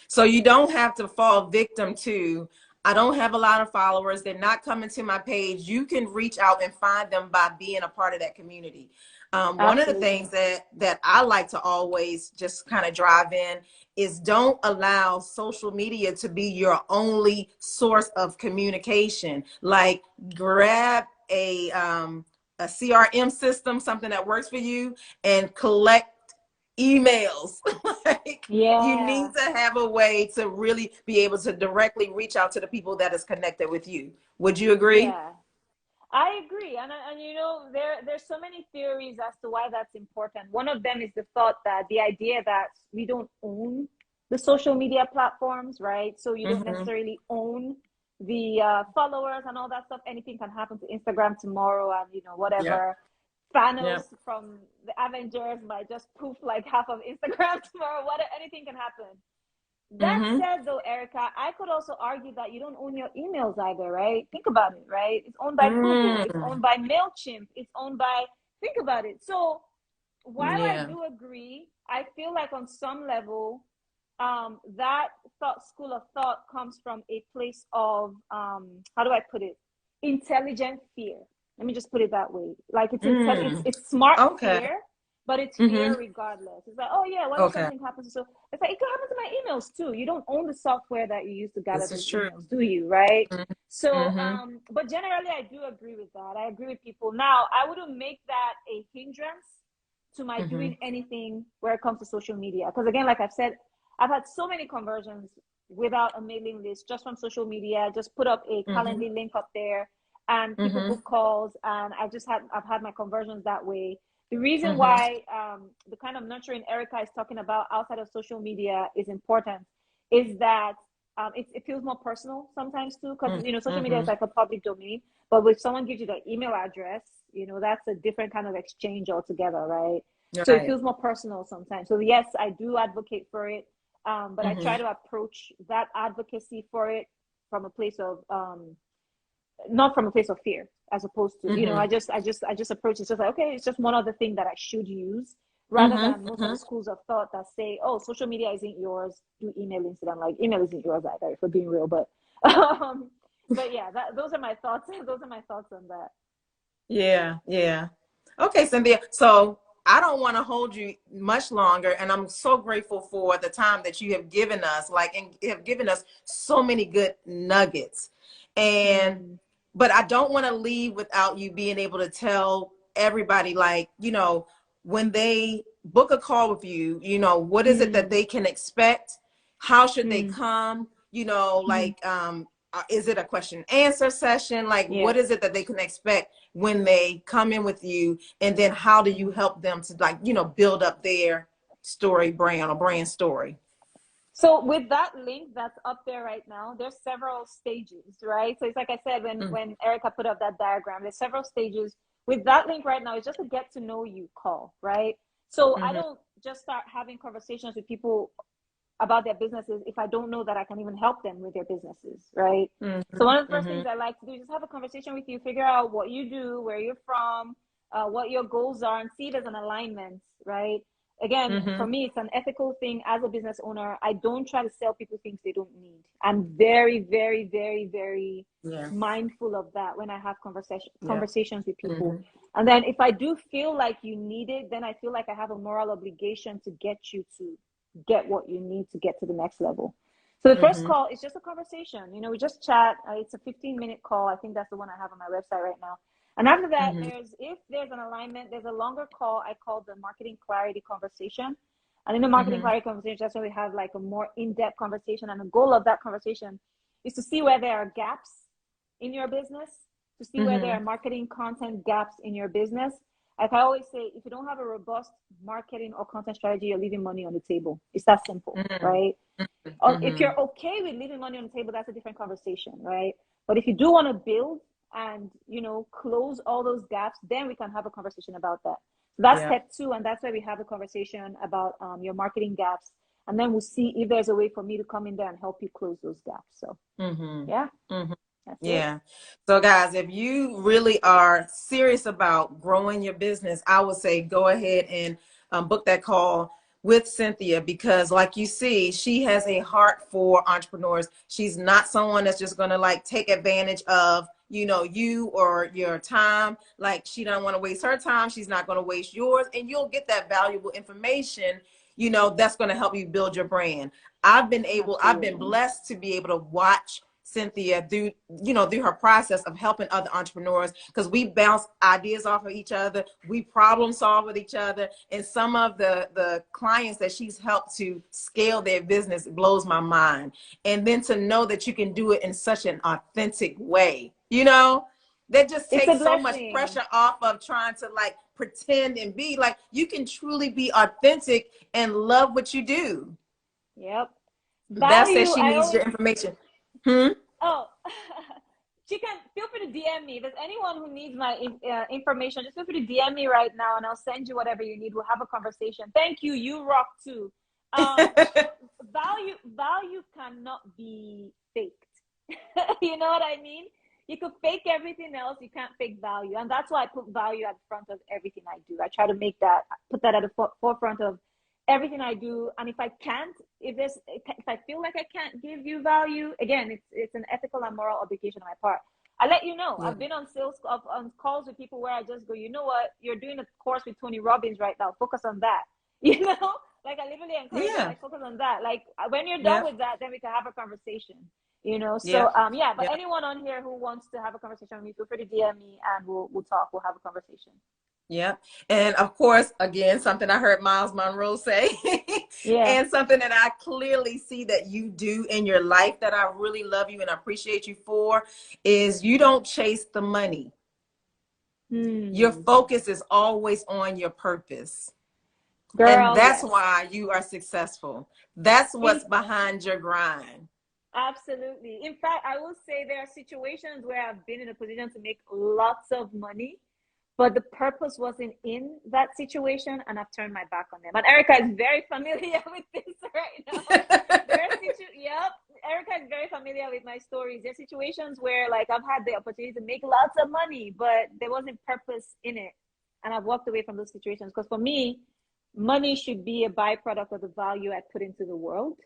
So you don't have to fall victim to, I don't have a lot of followers. They're not coming to my page. You can reach out and find them by being a part of that community. One of the Absolutely. things that I like to always just kind of drive in is don't allow social media to be your only source of communication. Like grab a CRM system, something that works for you, and collect emails. Like you Yeah. need to have a way to really be able to directly reach out to the people that is connected with you. Would you agree? Yeah. I agree, and you know there's so many theories as to why that's important. One of them is the thought that the idea that we don't own the social media platforms, right? So you don't Mm-hmm. necessarily own the followers and all that stuff. Anything can happen to Instagram tomorrow, and you know Yeah. whatever. Yeah. Thanos from the Avengers might just poof like half of Instagram tomorrow. What anything can happen. That Mm-hmm. said, though, Erica, I could also argue that you don't own your emails either, right? Think about it, right? It's owned by Google, it's Mm. owned by MailChimp, it's owned by, think about it. So while I Yeah. do agree, I feel like on some level, that thought school of thought comes from a place of, how do I put it? Intelligent fear. Let me just put it that way. Like Mm. it's smart Okay. fear, but it's fear Mm-hmm. regardless. It's like, oh yeah, what if Okay. something happens? So it's like it could happen to my emails too. You don't own the software that you use to gather This those is true. emails, do you? Right? So, Mm-hmm. but generally, I do agree with that. I agree with people. Now, I wouldn't make that a hindrance to my Mm-hmm. doing anything where it comes to social media. Because again, like I've said, I've had so many conversions without a mailing list, just from social media. Just put up a Mm-hmm. Calendly link up there, and people Mm-hmm. book calls, and I've had my conversions that way. The reason Mm-hmm. why the kind of nurturing Erica is talking about outside of social media is important is that it feels more personal sometimes too, because you know social media Mm-hmm. is like a public domain, but if someone gives you their email address, you know that's a different kind of exchange altogether, right? So it Right. feels more personal sometimes. So yes, I do advocate for it, but I try Mm-hmm. to approach that advocacy for it from a place of not from a place of fear, as opposed to you know Mm-hmm. I just approach it just like okay, it's just one other thing that I should use, rather Mm-hmm. than most of Mm-hmm. the schools of thought that say, oh, social media isn't yours, do email instead. I'm like, email isn't yours either, if we're being real. But but yeah, those are my thoughts. Those are my thoughts on that. Yeah. Yeah. Okay, Cynthia. So I don't want to hold you much longer, and I'm so grateful for the time that you have given us, like, and have given us so many good nuggets. And Mm, but I don't want to leave without you being able to tell everybody, like, when they book a call with you, what is it that mm, they can expect? How should they mm, come? mm. Like, is it a question and answer session? Like, Yeah. what is it that they can expect when they come in with you? And then how do you help them to, like, build up their story brand or brand story? So with that link that's up there right now, there's several stages, right? So it's like I said when Erica put up that diagram, there's several stages. With that link right now, it's just a get to know you call, right? So I Mm-hmm. don't just start having conversations with people about their businesses if I don't know that I can even help them with their businesses, right? So one of the first Mm-hmm. things I like to do is just have a conversation with you, figure out what you do, where you're from, what your goals are, and see it as an alignment, right? Again, Mm-hmm. for me, it's an ethical thing as a business owner. I don't try to sell people things they don't need. I'm very, very, very, very Yeah. mindful of that when I have Yeah. conversations with people. Mm-hmm. And then if I do feel like you need it, then I feel like I have a moral obligation to get you to get what you need to get to the next level. So the first Mm-hmm. call is just a conversation. You know, we just chat. It's a 15-minute call. I think that's the one I have on my website right now. And after that, Mm-hmm. if there's an alignment, there's a longer call I call the marketing clarity conversation. And in the marketing Mm-hmm. clarity conversation, that's when we have like a more in-depth conversation. And the goal of that conversation is to see where there are gaps in your business, to see where there Mm-hmm. are marketing content gaps in your business. Like I always say, if you don't have a robust marketing or content strategy, you're leaving money on the table. It's that simple, right? Or if Mm-hmm. you're okay with leaving money on the table, that's a different conversation, right? But if you do want to build and close all those gaps, then we can have a conversation about that. So that's Yeah. step two, and that's where we have a conversation about your marketing gaps, and then we'll see if there's a way for me to come in there and help you close those gaps. So Mm-hmm. yeah, Mm-hmm. that's it. Yeah. So guys, if you really are serious about growing your business, I would say go ahead and book that call. with Cynthia, because like you see, she has a heart for entrepreneurs. She's not someone that's just going to like take advantage of, you know, you or your time. Like, she don't want to waste her time. She's not going to waste yours. And you'll get that valuable information, you know, that's going to help you build your brand. I've been Absolutely. blessed to be able to watch Cynthia through, you know, through her process of helping other entrepreneurs, because we bounce ideas off of each other, we problem solve with each other, and some of the clients that she's helped to scale their business blows my mind. And then to know that you can do it in such an authentic way, you know, that just It's a takes so much blessing. pressure off of trying to like pretend and be like, you can truly be authentic and love what you do. Yep. Val says Value, she I needs always, your information. Hmm? oh, she can feel free to DM me. If there's anyone who needs my information, just feel free to DM me right now and I'll send you whatever you need. We'll have a conversation. Thank you. You rock too. Um, value cannot be faked. You know what I mean? You could fake everything else, you can't fake value. And that's why I put value at the front of everything I do. I try to put that at the forefront of everything I do. And if I can't, if I feel like I can't give you value, again, it's an ethical and moral obligation on my part. I let you know. Yeah. I've been on on calls with people where I just go, you know what, you're doing a course with Tony Robbins right now. Focus on that. You know, like I literally encourage them, Yeah. like focus on that. Like when you're done Yeah. with that, then we can have a conversation. You know, Yeah. so yeah. But Yeah. anyone on here who wants to have a conversation with me, feel free to DM me and we'll talk. We'll have a conversation. Yeah. And of course, again, something I heard Miles Monroe say, Yeah. and something that I clearly see that you do in your life that I really love you and appreciate you for, is you don't chase the money. Your Hmm. focus is always on your purpose. And Girl, that's yes. why you are successful. That's In what's behind your grind. Absolutely. In fact, I will say there are situations where I've been in a position to make lots of money, but the purpose wasn't in that situation, and I've turned my back on them. And Erica is very familiar with this right now. Yep, Erica is very familiar with my stories. There are situations where like I've had the opportunity to make lots of money, but there wasn't purpose in it, and I've walked away from those situations because for me, money should be a byproduct of the value I put into the world,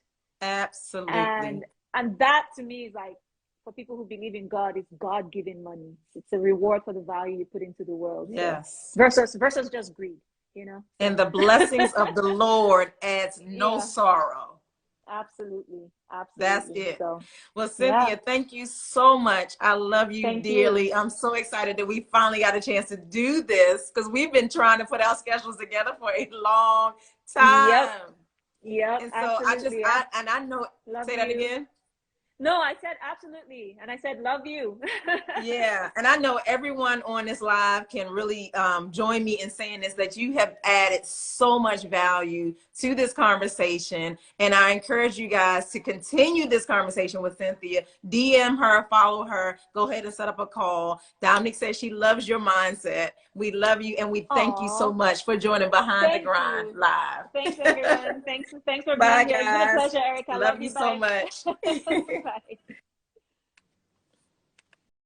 Absolutely. and that to me is like, for people who believe in God, it's God given money. It's a reward for the value you put into the world. So Yes. versus just greed, you know. And So the blessings of the Lord adds no yeah, sorrow. absolutely, That's absolutely. it. So Well, yeah, Cynthia, thank you so much. I love you thank you. dearly. I'm so excited that we finally got a chance to do this, because we've been trying to put our schedules together for a long Yep, time. yep, And so absolutely. I know, Love say that you. again. No, I said absolutely, and I said love you. Yeah, and I know everyone on this live can really join me in saying this, that you have added so much value to this conversation. And I encourage you guys to continue this conversation with Cynthia. DM her, follow her, go ahead and set up a call. Dominique says she loves your mindset. We love you, and we thank you so Aw, much for joining Behind the thank Grind you. Thanks, live. everyone. Thanks for being Bye, here. It's been a guys. pleasure, Erica. Love Love you you. so Bye. much. Bye.